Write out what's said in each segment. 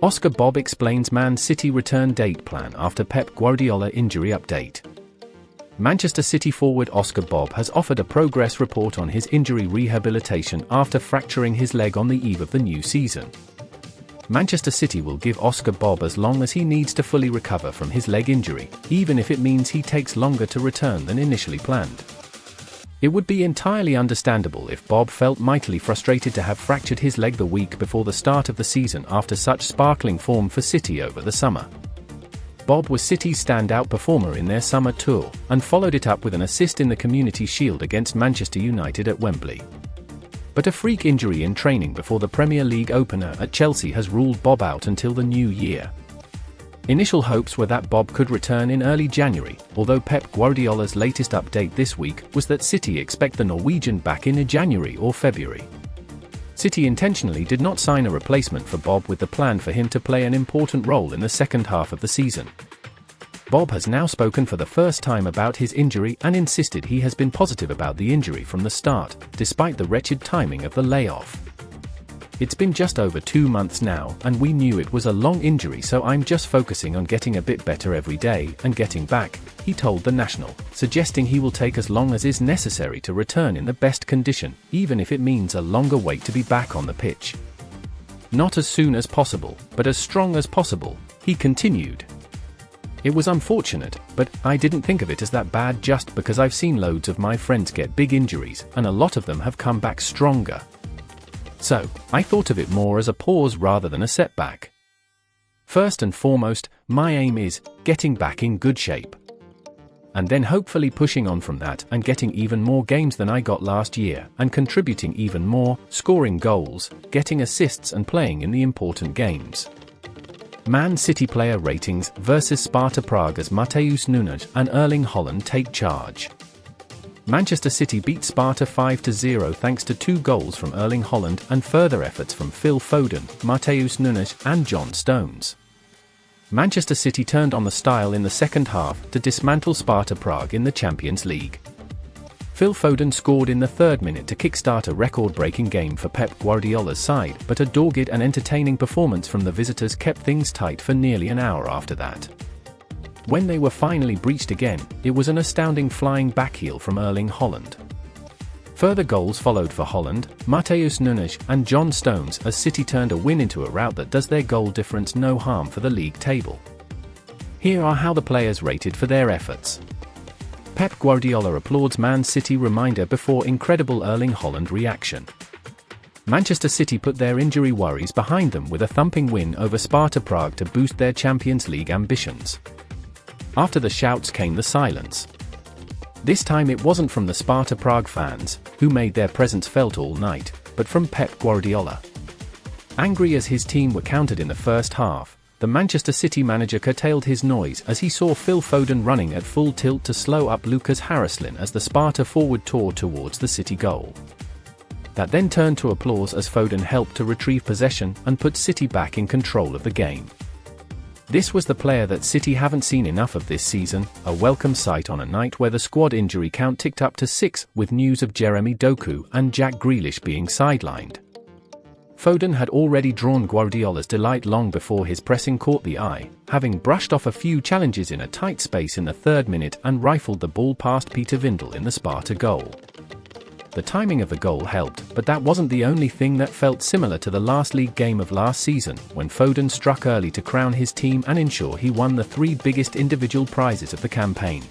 Oscar Bob explains Man City return date plan after Pep Guardiola injury update. Manchester City forward Oscar Bob has offered a progress report on his injury rehabilitation after fracturing his leg on the eve of the new season. Manchester City will give Oscar Bob as long as he needs to fully recover from his leg injury, even if it means he takes longer to return than initially planned. It would be entirely understandable if Bob felt mightily frustrated to have fractured his leg the week before the start of the season after such sparkling form for City over the summer. Bob was City's standout performer in their summer tour, and followed it up with an assist in the Community Shield against Manchester United at Wembley. But a freak injury in training before the Premier League opener at Chelsea has ruled Bob out until the new year. Initial hopes were that Bob could return in early January, although Pep Guardiola's latest update this week was that City expect the Norwegian back in January or February. City intentionally did not sign a replacement for Bob with the plan for him to play an important role in the second half of the season. Bob has now spoken for the first time about his injury and insisted he has been positive about the injury from the start, despite the wretched timing of the layoff. "It's been just over 2 months now, and we knew it was a long injury, so I'm just focusing on getting a bit better every day and getting back," he told The National, suggesting he will take as long as is necessary to return in the best condition, even if it means a longer wait to be back on the pitch. "Not as soon as possible, but as strong as possible," he continued. "It was unfortunate, but I didn't think of it as that bad just because I've seen loads of my friends get big injuries, and a lot of them have come back stronger. So, I thought of it more as a pause rather than a setback. First and foremost, my aim is getting back in good shape. And then hopefully pushing on from that and getting even more games than I got last year, and contributing even more, scoring goals, getting assists and playing in the important games." Man City player ratings versus Sparta Prague as Matheus Nunes and Erling Haaland take charge. Manchester City beat Sparta 5-0 thanks to 2 goals from Erling Haaland and further efforts from Phil Foden, Matheus Nunes, and John Stones. Manchester City turned on the style in the second half to dismantle Sparta Prague in the Champions League. Phil Foden scored in the 3rd minute to kickstart a record-breaking game for Pep Guardiola's side, but a dogged and entertaining performance from the visitors kept things tight for nearly an hour after that. When they were finally breached again, it was an astounding flying backheel from Erling Haaland. Further goals followed for Haaland, Matheus Nunes, and John Stones as City turned a win into a rout that does their goal difference no harm for the league table. Here are how the players rated for their efforts. Pep Guardiola applauds Man City reminder before incredible Erling Haaland reaction. Manchester City put their injury worries behind them with a thumping win over Sparta Prague to boost their Champions League ambitions. After the shouts came the silence. This time it wasn't from the Sparta Prague fans, who made their presence felt all night, but from Pep Guardiola. Angry as his team were countered in the first half, the Manchester City manager curtailed his noise as he saw Phil Foden running at full tilt to slow up Lucas Haraslin as the Sparta forward tore towards the City goal. That then turned to applause as Foden helped to retrieve possession and put City back in control of the game. This was the player that City haven't seen enough of this season, a welcome sight on a night where the squad injury count ticked up to 6, with news of Jeremy Doku and Jack Grealish being sidelined. Foden had already drawn Guardiola's delight long before his pressing caught the eye, having brushed off a few challenges in a tight space in the 3rd minute and rifled the ball past Peter Vindel in the Sparta goal. The timing of the goal helped, but that wasn't the only thing that felt similar to the last league game of last season, when Foden struck early to crown his team and ensure he won the 3 biggest individual prizes of the campaign.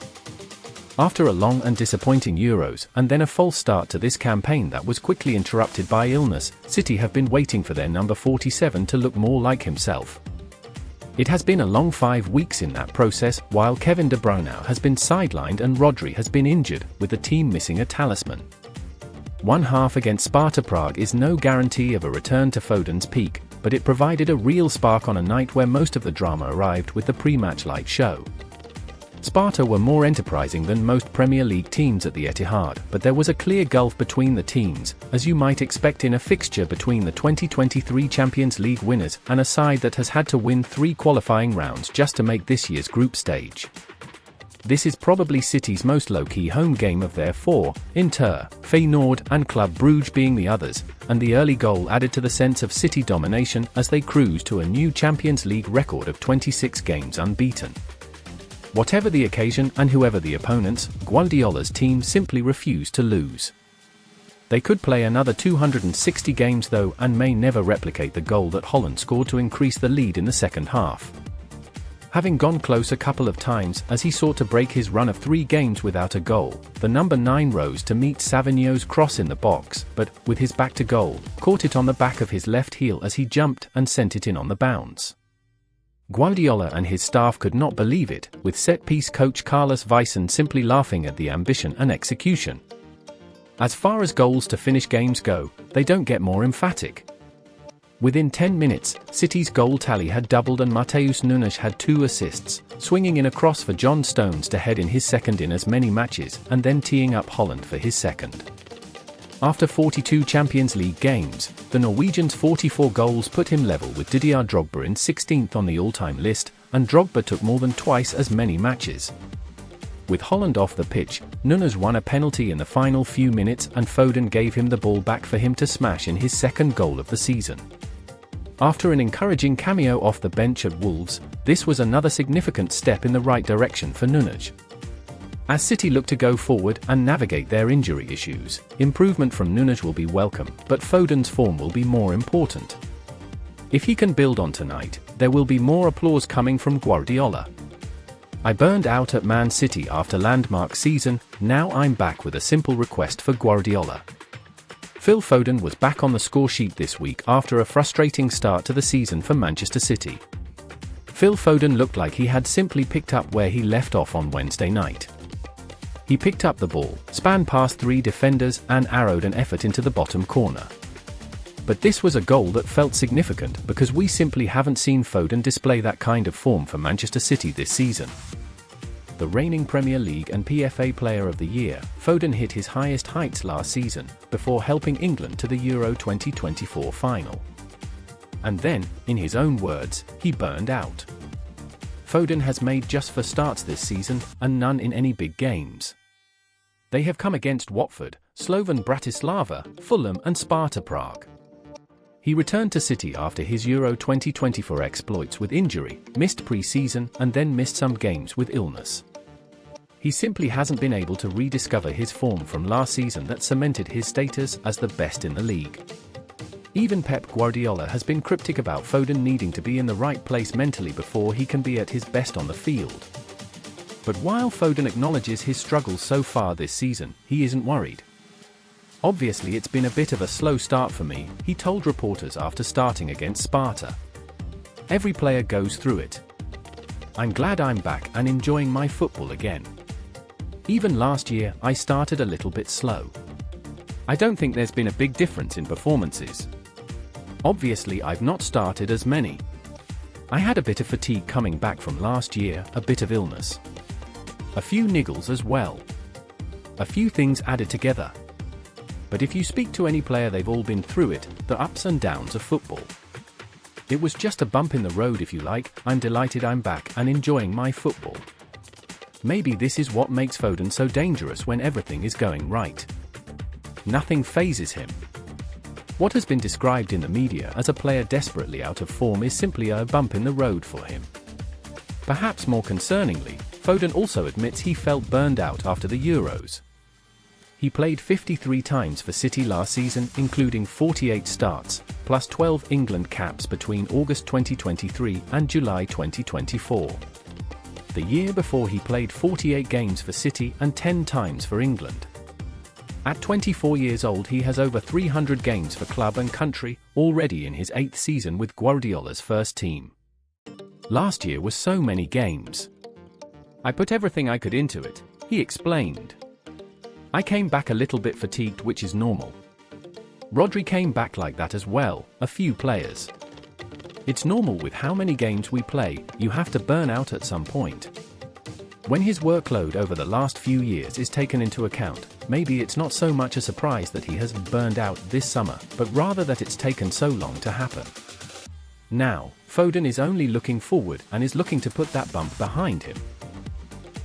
After a long and disappointing Euros, and then a false start to this campaign that was quickly interrupted by illness, City have been waiting for their number 47 to look more like himself. It has been a long 5 weeks in that process, while Kevin De Bruyne has been sidelined and Rodri has been injured, with the team missing a talisman. One half against Sparta Prague is no guarantee of a return to Foden's peak, but it provided a real spark on a night where most of the drama arrived with the pre-match light show. Sparta were more enterprising than most Premier League teams at the Etihad, but there was a clear gulf between the teams, as you might expect in a fixture between the 2023 Champions League winners and a side that has had to win 3 qualifying rounds just to make this year's group stage. This is probably City's most low-key home game of their four, Inter, Feyenoord and Club Brugge being the others, and the early goal added to the sense of City domination as they cruise to a new Champions League record of 26 games unbeaten. Whatever the occasion and whoever the opponents, Guardiola's team simply refused to lose. They could play another 260 games though and may never replicate the goal that Holland scored to increase the lead in the second half. Having gone close a couple of times as he sought to break his run of 3 games without a goal, the number 9 rose to meet Savigno's cross in the box, but, with his back to goal, caught it on the back of his left heel as he jumped and sent it in on the bounce. Guardiola and his staff could not believe it, with set-piece coach Carlos Vicen simply laughing at the ambition and execution. As far as goals to finish games go, they don't get more emphatic. Within 10 minutes, City's goal tally had doubled and Matheus Nunes had 2 assists, swinging in a cross for John Stones to head in his second in as many matches and then teeing up Holland for his second. After 42 Champions League games, the Norwegian's 44 goals put him level with Didier Drogba in 16th on the all-time list, and Drogba took more than twice as many matches. With Holland off the pitch, Nunes won a penalty in the final few minutes and Foden gave him the ball back for him to smash in his second goal of the season. After an encouraging cameo off the bench at Wolves, this was another significant step in the right direction for Nunes. As City look to go forward and navigate their injury issues, improvement from Nunes will be welcome, but Foden's form will be more important. If he can build on tonight, there will be more applause coming from Guardiola. I burned out at Man City after landmark season, now I'm back with a simple request for Guardiola. Phil Foden was back on the score sheet this week after a frustrating start to the season for Manchester City. Phil Foden looked like he had simply picked up where he left off on Wednesday night. He picked up the ball, span past 3 defenders and arrowed an effort into the bottom corner. But this was a goal that felt significant because we simply haven't seen Foden display that kind of form for Manchester City this season. The reigning Premier League and PFA Player of the Year, Foden hit his highest heights last season, before helping England to the Euro 2024 final. And then, in his own words, he burned out. Foden has made just 4 starts this season, and none in any big games. They have come against Watford, Slovan Bratislava, Fulham and Sparta Prague. He returned to City after his Euro 2024 exploits with injury, missed pre-season and then missed some games with illness. He simply hasn't been able to rediscover his form from last season that cemented his status as the best in the league. Even Pep Guardiola has been cryptic about Foden needing to be in the right place mentally before he can be at his best on the field. But while Foden acknowledges his struggles so far this season, he isn't worried. Obviously it's been a bit of a slow start for me, he told reporters after starting against Sparta. Every player goes through it. I'm glad I'm back and enjoying my football again. Even last year I started a little bit slow. I don't think there's been a big difference in performances. Obviously I've not started as many. I had a bit of fatigue coming back from last year, a bit of illness. A few niggles as well. A few things added together. But if you speak to any player, they've all been through it, the ups and downs of football. It was just a bump in the road if you like. I'm delighted I'm back and enjoying my football. Maybe this is what makes Foden so dangerous when everything is going right. Nothing phases him. What has been described in the media as a player desperately out of form is simply a bump in the road for him. Perhaps more concerningly, Foden also admits he felt burned out after the Euros. He played 53 times for City last season, including 48 starts, plus 12 England caps between August 2023 and July 2024. The year before he played 48 games for City and 10 times for England. At 24 years old he has over 300 games for club and country, already in his 8th season with Guardiola's first team. Last year was so many games. I put everything I could into it, he explained. I came back a little bit fatigued, which is normal. Rodri came back like that as well, a few players. It's normal with how many games we play, you have to burn out at some point. When his workload over the last few years is taken into account, maybe it's not so much a surprise that he has burned out this summer, but rather that it's taken so long to happen. Now, Foden is only looking forward and is looking to put that bump behind him.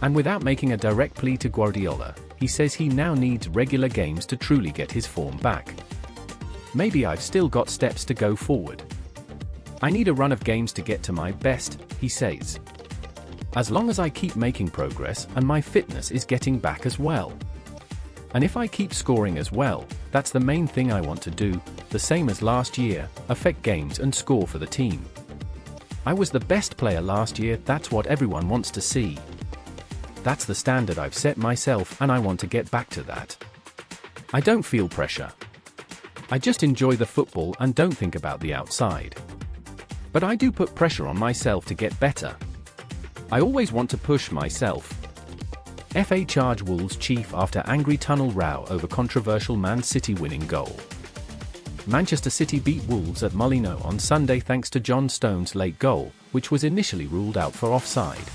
And without making a direct plea to Guardiola, he says he now needs regular games to truly get his form back. "Maybe I've still got steps to go forward. I need a run of games to get to my best," he says. "As long as I keep making progress and my fitness is getting back as well. And if I keep scoring as well, that's the main thing I want to do, the same as last year, affect games and score for the team. I was the best player last year, that's what everyone wants to see. That's the standard I've set myself and I want to get back to that. I don't feel pressure. I just enjoy the football and don't think about the outside. But I do put pressure on myself to get better. I always want to push myself." FA charge Wolves chief after angry tunnel row over controversial Man City winning goal. Manchester City beat Wolves at Molineux on Sunday thanks to John Stones' late goal, which was initially ruled out for offside.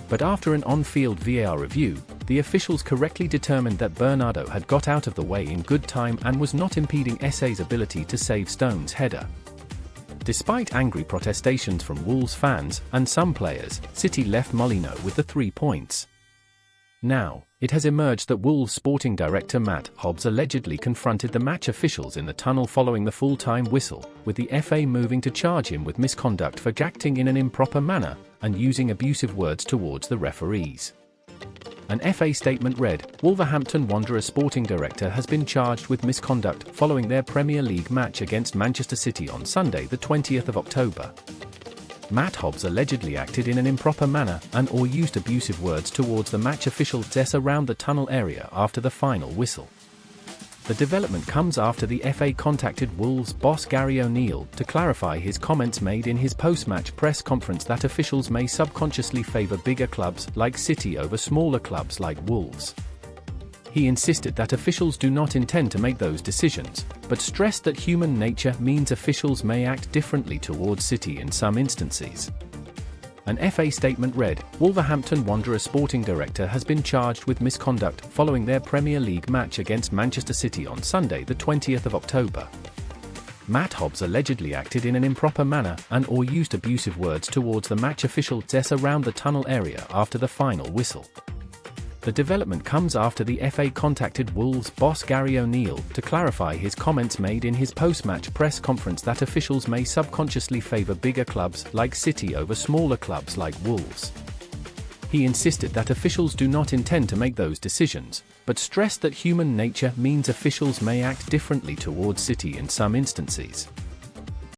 But after an on-field VAR review, the officials correctly determined that Bernardo had got out of the way in good time and was not impeding SA's ability to save Stones' header. Despite angry protestations from Wolves fans and some players, City left Molineux with the 3 points. Now, it has emerged that Wolves sporting director Matt Hobbs allegedly confronted the match officials in the tunnel following the full-time whistle, with the FA moving to charge him with misconduct for acting in an improper manner and using abusive words towards the referees. An FA statement read, "Wolverhampton Wanderers sporting director has been charged with misconduct following their Premier League match against Manchester City on Sunday the 20th of October. Matt Hobbs allegedly acted in an improper manner and/or used abusive words towards the match officials around the tunnel area after the final whistle." The development comes after the FA contacted Wolves boss Gary O'Neill to clarify his comments made in his post-match press conference that officials may subconsciously favour bigger clubs like City over smaller clubs like Wolves. He insisted that officials do not intend to make those decisions, but stressed that human nature means officials may act differently towards City in some instances. An FA statement read, "Wolverhampton Wanderers sporting director has been charged with misconduct following their Premier League match against Manchester City on Sunday the 20th of October. Matt Hobbs allegedly acted in an improper manner and/or used abusive words towards the match officials around the tunnel area after the final whistle." The development comes after the FA contacted Wolves boss Gary O'Neill to clarify his comments made in his post-match press conference that officials may subconsciously favour bigger clubs like City over smaller clubs like Wolves. He insisted that officials do not intend to make those decisions, but stressed that human nature means officials may act differently towards City in some instances.